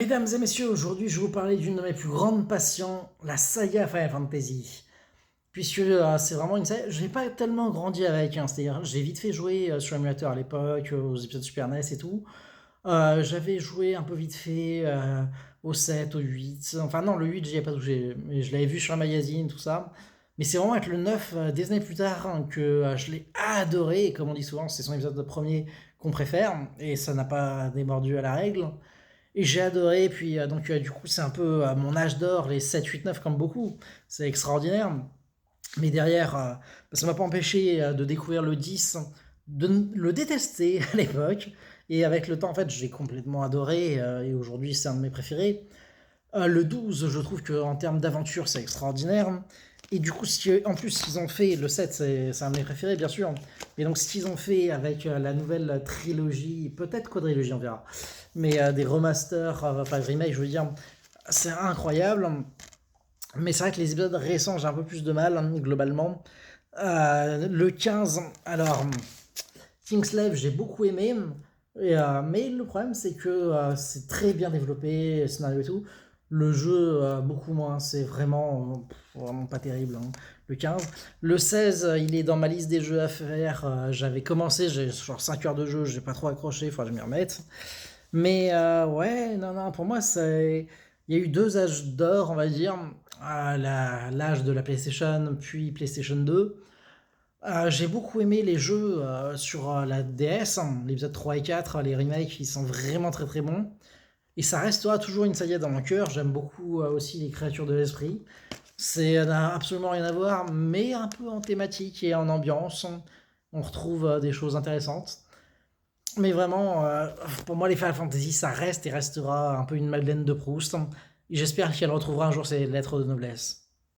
Mesdames et messieurs, aujourd'hui je vais vous parler d'une de mes plus grandes passions, la saga Final Fantasy. Puisque c'est vraiment une saga, je n'ai pas tellement grandi avec, hein, c'est-à-dire j'ai vite fait jouer sur émulateur à l'époque, aux épisodes Super NES et tout. J'avais joué un peu vite fait au 7, au 8, enfin non, le 8 j'y ai pas touché, mais je l'avais vu sur un magazine, tout ça. Mais c'est vraiment avec le 9, des années plus tard, hein, que je l'ai adoré, et comme on dit souvent, c'est son épisode premier qu'on préfère, et ça n'a pas démordu à la règle. Et j'ai adoré, puis donc du coup c'est un peu mon âge d'or, les 7, 8, 9 comme beaucoup, c'est extraordinaire. Mais derrière, ça m'a pas empêché de découvrir le 10, de le détester à l'époque, et avec le temps en fait j'ai complètement adoré, et aujourd'hui c'est un de mes préférés. Le 12, je trouve qu'en termes d'aventure, c'est extraordinaire. Et du coup, en plus, ce qu'ils ont fait, le 7, c'est un de mes préférés, bien sûr. Mais donc, ce qu'ils ont fait avec la nouvelle trilogie, peut-être quadrilogie, on verra. Mais des remasters, enfin, remake, je veux dire, c'est incroyable. Mais c'est vrai que les épisodes récents, j'ai un peu plus de mal, hein, globalement. Le 15, alors, Kingslave, j'ai beaucoup aimé. Mais le problème, c'est que c'est très bien développé, le scénario et tout. Le jeu, beaucoup moins. C'est vraiment pas terrible, hein, le 15. Le 16, il est dans ma liste des jeux à faire. J'avais commencé, j'ai genre 5 heures de jeu, j'ai pas trop accroché, il faudra que je m'y remette. Mais ouais, non, non, pour moi, c'est. Il y a eu deux âges d'or, on va dire. L'âge de la PlayStation, puis PlayStation 2. J'ai beaucoup aimé les jeux sur la DS, hein, l'épisode 3 et 4, les remakes, ils sont vraiment très très bons. Et ça restera toujours une saga dans mon cœur. J'aime beaucoup aussi les créatures de l'esprit. C'est n'a absolument rien à voir, mais un peu en thématique et en ambiance. On retrouve des choses intéressantes. Mais vraiment, pour moi, les Final Fantasy, ça reste et restera un peu une Madeleine de Proust. Et j'espère qu'elle retrouvera un jour ses lettres de noblesse.